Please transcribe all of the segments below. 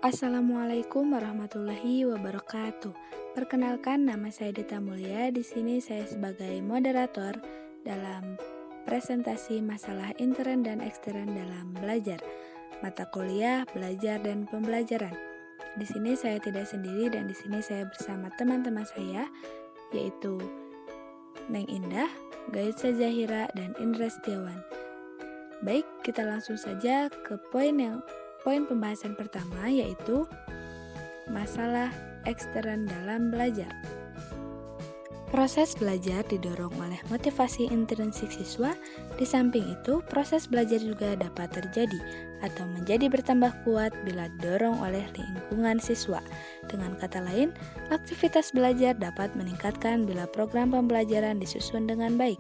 Assalamualaikum warahmatullahi wabarakatuh. Perkenalkan, nama saya Dita Mulia. Di sini saya sebagai moderator dalam presentasi masalah intern dan ekstern dalam belajar, mata kuliah, belajar dan pembelajaran. Di sini saya tidak sendiri dan di sini saya bersama teman-teman saya, yaitu Neng Indah, Gaitsa Zahira, dan Indra Setiawan. Baik, kita langsung saja ke poin pembahasan pertama, yaitu masalah ekstern dalam belajar. Proses belajar didorong oleh motivasi intrinsik siswa. Di samping itu, proses belajar juga dapat terjadi atau menjadi bertambah kuat bila didorong oleh lingkungan siswa. Dengan kata lain, aktivitas belajar dapat meningkatkan bila program pembelajaran disusun dengan baik.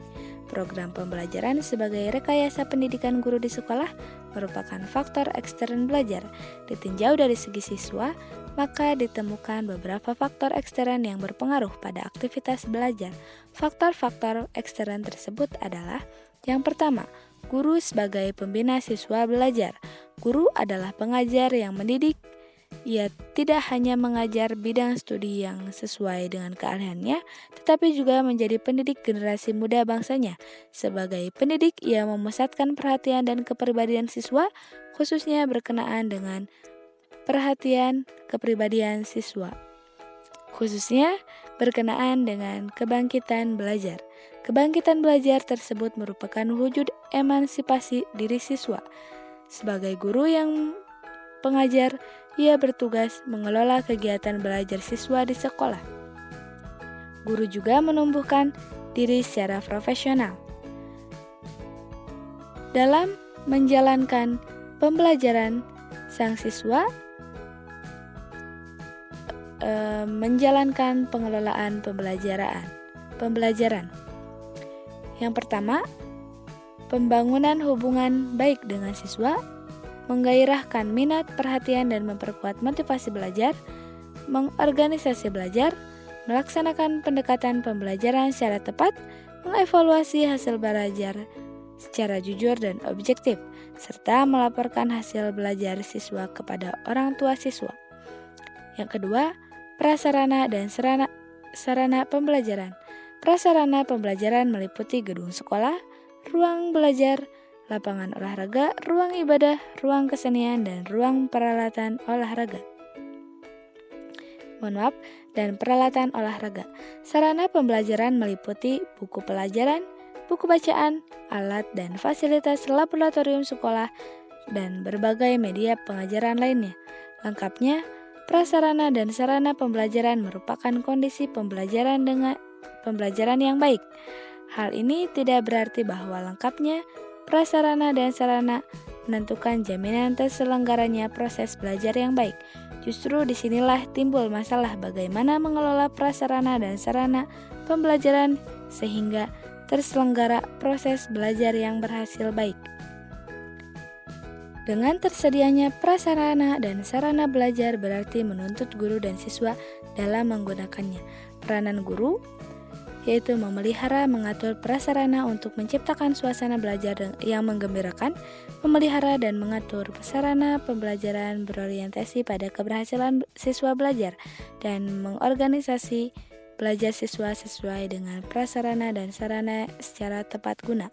Program pembelajaran sebagai rekayasa pendidikan guru di sekolah merupakan faktor ekstern belajar. Ditinjau dari segi siswa, maka ditemukan beberapa faktor ekstern yang berpengaruh pada aktivitas belajar. Faktor-faktor ekstern tersebut adalah: yang pertama, guru sebagai pembina siswa belajar. Guru adalah pengajar yang mendidik. Ia tidak hanya mengajar bidang studi yang sesuai dengan keahliannya, tetapi juga menjadi pendidik generasi muda bangsanya. Sebagai pendidik, ia memusatkan perhatian dan kepribadian siswa, khususnya berkenaan dengan perhatian kepribadian siswa, khususnya berkenaan dengan kebangkitan belajar. Kebangkitan belajar tersebut merupakan wujud emansipasi diri siswa. Sebagai guru yang pengajar, ia bertugas mengelola kegiatan belajar siswa di sekolah. Guru juga menumbuhkan diri secara profesional dalam menjalankan pembelajaran. Sang siswa menjalankan pengelolaan pembelajaran. Yang pertama, pembangunan hubungan baik dengan siswa, menggairahkan minat, perhatian, dan memperkuat motivasi belajar, mengorganisasi belajar, melaksanakan pendekatan pembelajaran secara tepat, mengevaluasi hasil belajar secara jujur dan objektif, serta melaporkan hasil belajar siswa kepada orang tua siswa. Yang kedua, prasarana dan sarana pembelajaran. Prasarana pembelajaran meliputi gedung sekolah, ruang belajar, lapangan olahraga, ruang ibadah, ruang kesenian, dan ruang peralatan olahraga. Dan peralatan olahraga. Sarana pembelajaran meliputi buku pelajaran, buku bacaan, alat dan fasilitas laboratorium sekolah, dan berbagai media pengajaran lainnya. Lengkapnya, prasarana dan sarana pembelajaran merupakan kondisi pembelajaran yang baik. Hal ini tidak berarti bahwa lengkapnya prasarana dan sarana menentukan jaminan terselenggaranya proses belajar yang baik. Justru disinilah timbul masalah bagaimana mengelola prasarana dan sarana pembelajaran sehingga terselenggara proses belajar yang berhasil baik. Dengan tersedianya prasarana dan sarana belajar berarti menuntut guru dan siswa dalam menggunakannya. Peranan guru yaitu memelihara, mengatur prasarana untuk menciptakan suasana belajar yang menggembirakan, memelihara dan mengatur sarana pembelajaran berorientasi pada keberhasilan siswa belajar, dan mengorganisasi belajar siswa sesuai dengan prasarana dan sarana secara tepat guna.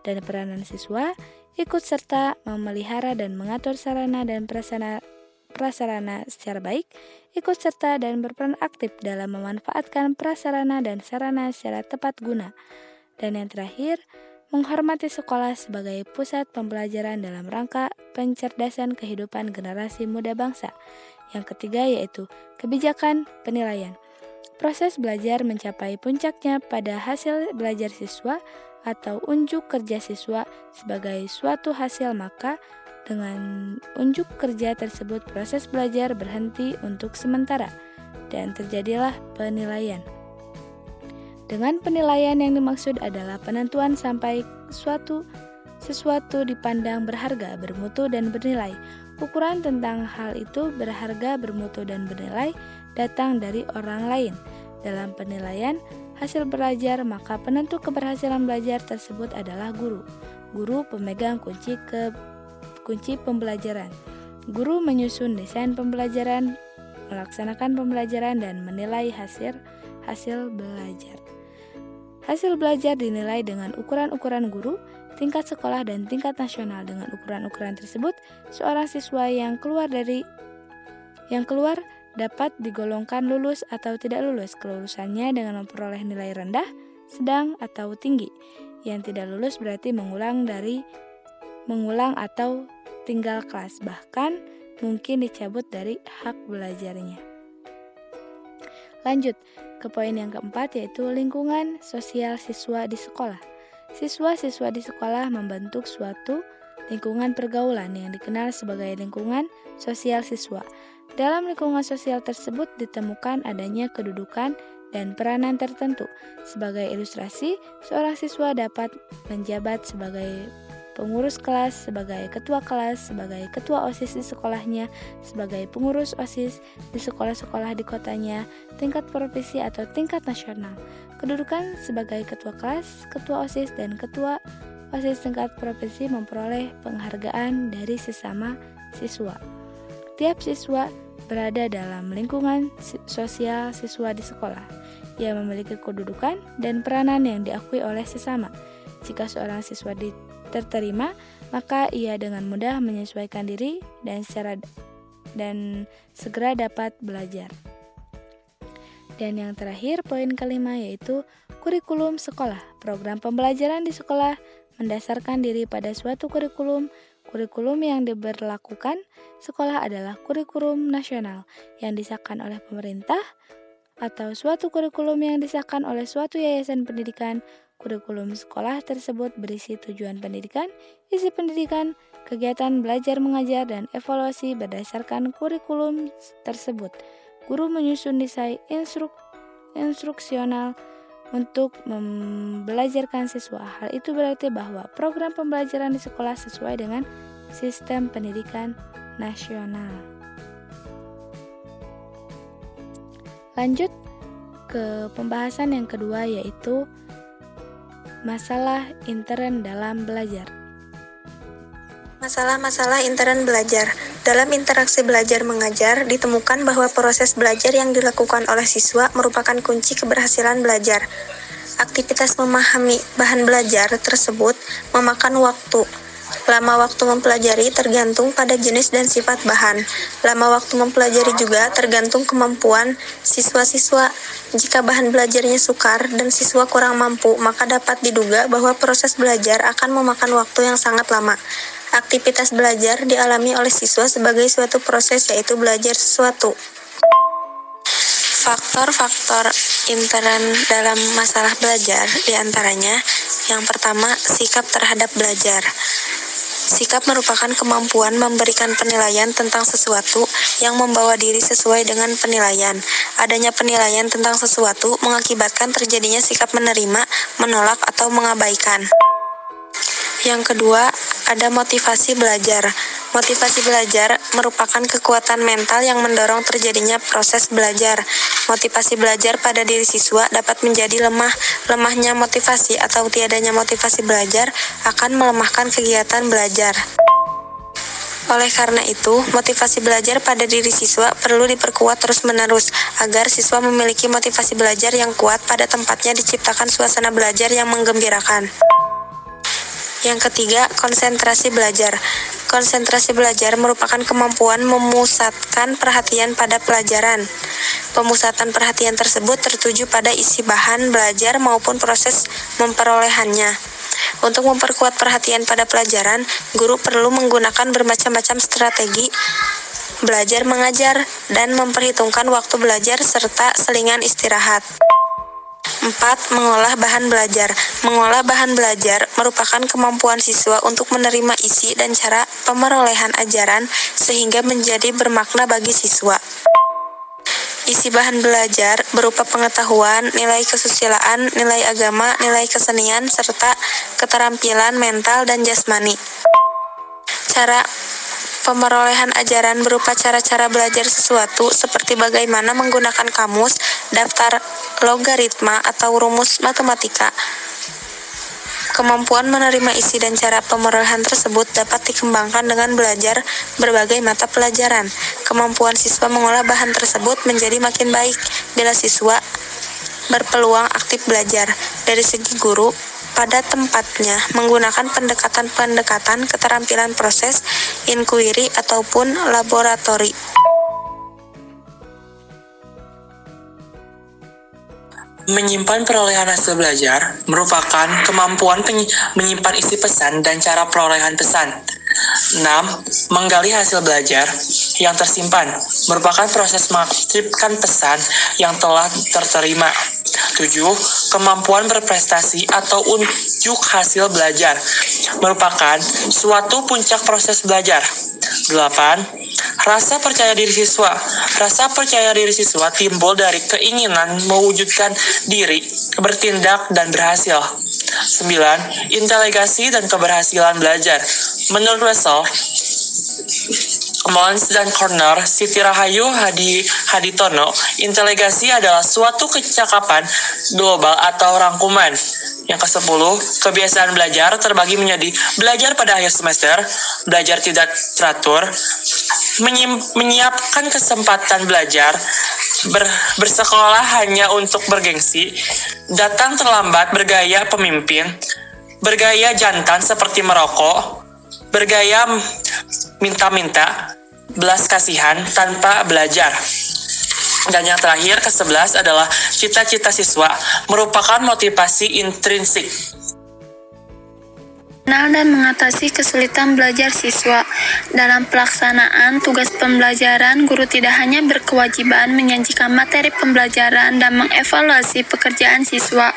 Dan peranan siswa ikut serta memelihara dan mengatur sarana dan prasarana secara baik, ikut serta dan berperan aktif dalam memanfaatkan prasarana dan sarana secara tepat guna. Dan yang terakhir, menghormati sekolah sebagai pusat pembelajaran dalam rangka pencerdasan kehidupan generasi muda bangsa. Yang ketiga yaitu kebijakan penilaian. Proses belajar mencapai puncaknya pada hasil belajar siswa atau unjuk kerja siswa sebagai suatu hasil, maka dengan unjuk kerja tersebut proses belajar berhenti untuk sementara dan terjadilah penilaian. Dengan penilaian yang dimaksud adalah penentuan sampai sesuatu dipandang berharga, bermutu, dan bernilai. Ukuran tentang hal itu berharga, bermutu, dan bernilai datang dari orang lain. Dalam penilaian hasil belajar, maka penentu keberhasilan belajar tersebut adalah guru. Guru pemegang kunci pembelajaran. Guru menyusun desain pembelajaran, melaksanakan pembelajaran, dan menilai hasil belajar. Hasil belajar dinilai dengan ukuran-ukuran guru, tingkat sekolah, dan tingkat nasional. Dengan ukuran-ukuran tersebut, seorang siswa yang keluar dapat digolongkan lulus atau tidak lulus. Kelulusannya dengan memperoleh nilai rendah, sedang, atau tinggi. Yang tidak lulus berarti mengulang atau tinggal kelas, bahkan mungkin dicabut dari hak belajarnya. Lanjut ke poin yang keempat, yaitu lingkungan sosial siswa di sekolah. Siswa-siswa di sekolah membentuk suatu lingkungan pergaulan yang dikenal sebagai lingkungan sosial siswa. Dalam lingkungan sosial tersebut ditemukan adanya kedudukan dan peranan tertentu. Sebagai ilustrasi, seorang siswa dapat menjabat sebagai pengurus kelas, sebagai ketua kelas, sebagai ketua OSIS di sekolahnya, sebagai pengurus OSIS di sekolah-sekolah di kotanya, tingkat provinsi atau tingkat nasional. Kedudukan sebagai ketua kelas, ketua OSIS, dan ketua OSIS tingkat provinsi memperoleh penghargaan dari sesama siswa. Tiap siswa berada dalam lingkungan sosial siswa di sekolah. Ia memiliki kedudukan dan peranan yang diakui oleh sesama. Jika seorang siswa terterima, maka ia dengan mudah menyesuaikan diri dan segera dapat belajar. Dan yang terakhir, poin kelima, yaitu kurikulum sekolah. Program pembelajaran di sekolah mendasarkan diri pada suatu kurikulum. Kurikulum yang diberlakukan sekolah adalah kurikulum nasional yang disahkan oleh pemerintah atau suatu kurikulum yang disahkan oleh suatu yayasan pendidikan. Kurikulum sekolah tersebut berisi tujuan pendidikan, isi pendidikan, kegiatan belajar mengajar, dan evaluasi berdasarkan kurikulum tersebut. Guru menyusun desain instruksional untuk membelajarkan siswa. Hal itu berarti bahwa program pembelajaran di sekolah sesuai dengan sistem pendidikan nasional. Lanjut ke pembahasan yang kedua, yaitu masalah intern dalam belajar. Masalah-masalah intern belajar. Dalam interaksi belajar mengajar, ditemukan bahwa proses belajar yang dilakukan oleh siswa merupakan kunci keberhasilan belajar. Aktivitas memahami bahan belajar tersebut memakan waktu. Lama waktu mempelajari tergantung pada jenis dan sifat bahan. Lama waktu mempelajari juga tergantung kemampuan siswa-siswa. Jika bahan belajarnya sukar dan siswa kurang mampu, maka dapat diduga bahwa proses belajar akan memakan waktu yang sangat lama. Aktivitas belajar dialami oleh siswa sebagai suatu proses, yaitu belajar sesuatu. Faktor-faktor intern dalam masalah belajar diantaranya, yang pertama, sikap terhadap belajar. Sikap merupakan kemampuan memberikan penilaian tentang sesuatu yang membawa diri sesuai dengan penilaian. Adanya penilaian tentang sesuatu mengakibatkan terjadinya sikap menerima, menolak, atau mengabaikan. Yang kedua, ada motivasi belajar. Motivasi belajar merupakan kekuatan mental yang mendorong terjadinya proses belajar. Motivasi belajar pada diri siswa dapat menjadi lemah. Lemahnya motivasi atau tiadanya motivasi belajar akan melemahkan kegiatan belajar. Oleh karena itu, motivasi belajar pada diri siswa perlu diperkuat terus-menerus agar siswa memiliki motivasi belajar yang kuat. Pada tempatnya diciptakan suasana belajar yang menggembirakan. Yang ketiga, konsentrasi belajar. Konsentrasi belajar merupakan kemampuan memusatkan perhatian pada pelajaran. Pemusatan perhatian tersebut tertuju pada isi bahan belajar maupun proses memperolehannya. Untuk memperkuat perhatian pada pelajaran, guru perlu menggunakan bermacam-macam strategi belajar mengajar dan memperhitungkan waktu belajar serta selingan istirahat. 4. Mengolah bahan belajar. Mengolah bahan belajar merupakan kemampuan siswa untuk menerima isi dan cara pemerolehan ajaran sehingga menjadi bermakna bagi siswa. Isi bahan belajar berupa pengetahuan, nilai kesusilaan, nilai agama, nilai kesenian, serta keterampilan mental dan jasmani. Cara pemerolehan ajaran berupa cara-cara belajar sesuatu seperti bagaimana menggunakan kamus, daftar logaritma, atau rumus matematika. Kemampuan menerima isi dan cara pemerolehan tersebut dapat dikembangkan dengan belajar berbagai mata pelajaran. Kemampuan siswa mengolah bahan tersebut menjadi makin baik bila siswa berpeluang aktif belajar. Dari segi guru, pada tempatnya menggunakan pendekatan-pendekatan keterampilan proses, inquiry, ataupun laboratori. Menyimpan perolehan hasil belajar merupakan kemampuan menyimpan isi pesan dan cara perolehan pesan. 6. Menggali hasil belajar yang tersimpan merupakan proses mengaktifkan pesan yang telah terterima. 7. Kemampuan berprestasi atau unjuk hasil belajar merupakan suatu puncak proses belajar. 8. Rasa percaya diri siswa. Rasa percaya diri siswa timbul dari keinginan mewujudkan diri, bertindak, dan berhasil. 9. Inteligasi dan keberhasilan belajar. Menurut Russell, Mons dan Corner, Siti Rahayu Haditono, inteligasi adalah suatu kecakapan global atau rangkuman. Yang ke-10, kebiasaan belajar terbagi menjadi belajar pada akhir semester, belajar tidak teratur, menyiapkan kesempatan belajar, bersekolah hanya untuk bergengsi, datang terlambat bergaya pemimpin, bergaya jantan seperti merokok, bergaya minta-minta, belas kasihan tanpa belajar. Dan yang terakhir, ke-11 adalah cita-cita siswa merupakan motivasi intrinsik. Mengenal dan mengatasi kesulitan belajar siswa. Dalam pelaksanaan tugas pembelajaran, guru tidak hanya berkewajiban menyajikan materi pembelajaran dan mengevaluasi pekerjaan siswa,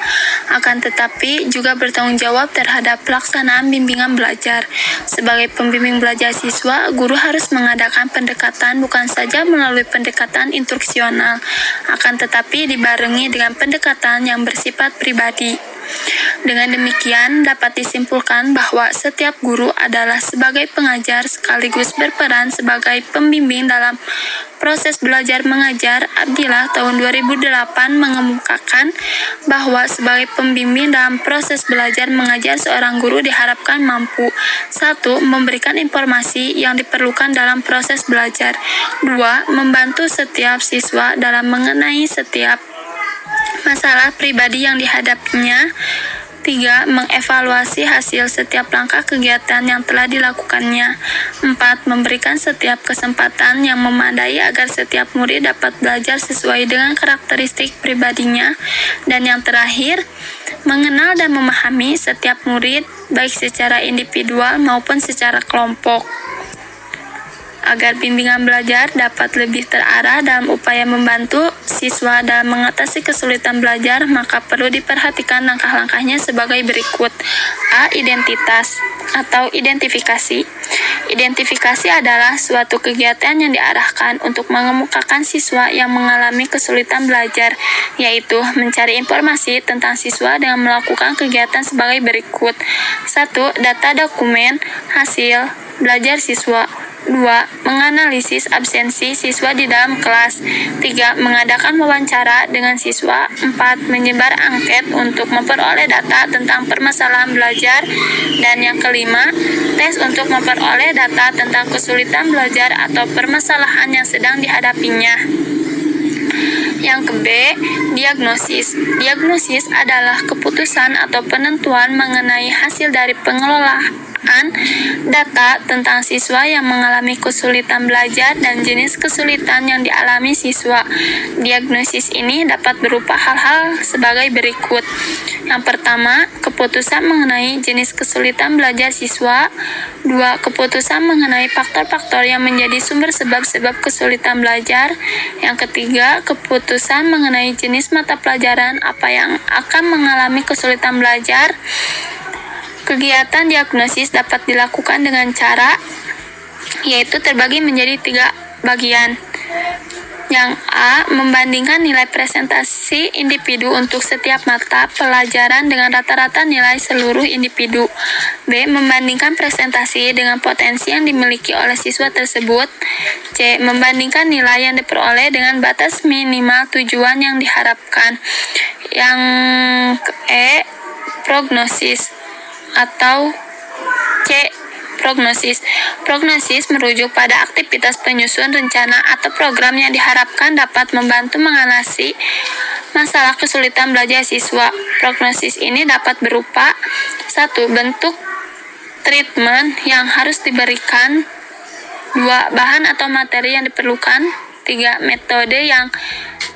akan tetapi juga bertanggung jawab terhadap pelaksanaan bimbingan belajar. Sebagai pembimbing belajar siswa, guru harus mengadakan pendekatan bukan saja melalui pendekatan instruksional, akan tetapi dibarengi dengan pendekatan yang bersifat pribadi. Dengan demikian, dapat disimpulkan bahwa setiap guru adalah sebagai pengajar sekaligus berperan sebagai pembimbing dalam proses belajar mengajar. Abdillah tahun 2008 mengemukakan bahwa sebagai pembimbing dalam proses belajar mengajar, seorang guru diharapkan mampu 1. Memberikan informasi yang diperlukan dalam proses belajar. 2. Membantu setiap siswa dalam mengenai setiap masalah pribadi yang dihadapinya. 3. Mengevaluasi hasil setiap langkah kegiatan yang telah dilakukannya. 4. Memberikan setiap kesempatan yang memadai agar setiap murid dapat belajar sesuai dengan karakteristik pribadinya. Dan yang terakhir, mengenal dan memahami setiap murid baik secara individual maupun secara kelompok. Agar bimbingan belajar dapat lebih terarah dalam upaya membantu siswa dalam mengatasi kesulitan belajar, maka perlu diperhatikan langkah-langkahnya sebagai berikut. A. Identitas atau identifikasi. Identifikasi adalah suatu kegiatan yang diarahkan untuk mengemukakan siswa yang mengalami kesulitan belajar, yaitu mencari informasi tentang siswa dengan melakukan kegiatan sebagai berikut. 1. Data dokumen hasil belajar siswa. 2. Menganalisis absensi siswa di dalam kelas. 3. Mengadakan wawancara dengan siswa. 4. Menyebar angket untuk memperoleh data tentang permasalahan belajar. Dan yang kelima, tes untuk memperoleh data tentang kesulitan belajar atau permasalahan yang sedang dihadapinya. Yang ke B, diagnosis. Diagnosis adalah keputusan atau penentuan mengenai hasil dari pengelolaan data tentang siswa yang mengalami kesulitan belajar dan jenis kesulitan yang dialami siswa. Diagnosis ini dapat berupa hal-hal sebagai berikut. Yang pertama, keputusan mengenai jenis kesulitan belajar siswa. 2. Keputusan mengenai faktor-faktor yang menjadi sumber sebab-sebab kesulitan belajar. Yang ketiga, keputusan mengenai jenis mata pelajaran apa yang akan mengalami kesulitan belajar. Kegiatan diagnosis dapat dilakukan dengan cara, yaitu terbagi menjadi 3 bagian. Yang A. Membandingkan nilai presentasi individu untuk setiap mata pelajaran dengan rata-rata nilai seluruh individu. B. Membandingkan presentasi dengan potensi yang dimiliki oleh siswa tersebut. C. Membandingkan nilai yang diperoleh dengan batas minimal tujuan yang diharapkan. Yang E. Prognosis. atau C. Prognosis. Prognosis merujuk pada aktivitas penyusun rencana atau program yang diharapkan dapat membantu mengatasi masalah kesulitan belajar siswa. Prognosis ini dapat berupa 1. Bentuk treatment yang harus diberikan, 2. Bahan atau materi yang diperlukan, 3. Metode yang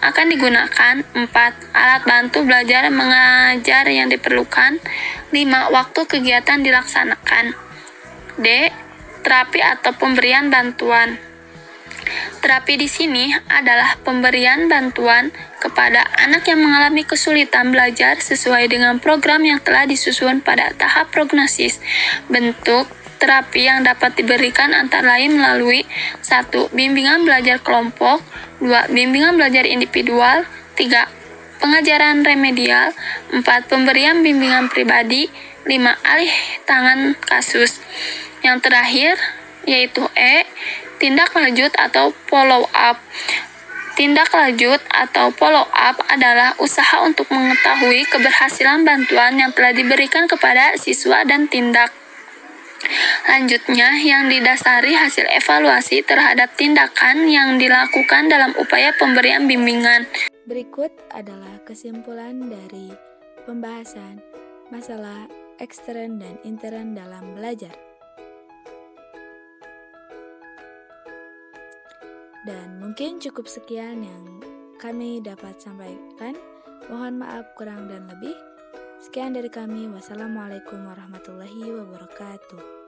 akan digunakan, 4. Alat bantu belajar mengajar yang diperlukan, 5. Waktu kegiatan dilaksanakan. D. Terapi atau pemberian bantuan. Terapi di sini adalah pemberian bantuan kepada anak yang mengalami kesulitan belajar sesuai dengan program yang telah disusun pada tahap prognosis. Bentuk terapi yang dapat diberikan antara lain melalui 1. Bimbingan belajar kelompok, 2. Bimbingan belajar individual, 3. Pengajaran remedial, 4. Pemberian bimbingan pribadi, 5. Alih tangan kasus. Yang terakhir yaitu E. Tindak lanjut atau follow up. Tindak lanjut atau follow up adalah usaha untuk mengetahui keberhasilan bantuan yang telah diberikan kepada siswa dan tindak lanjutnya yang didasari hasil evaluasi terhadap tindakan yang dilakukan dalam upaya pemberian bimbingan. Berikut adalah kesimpulan dari pembahasan masalah ekstern dan intern dalam belajar. Dan mungkin cukup sekian yang kami dapat sampaikan. Mohon maaf kurang dan lebih. Sekian dari kami. Wassalamualaikum warahmatullahi wabarakatuh.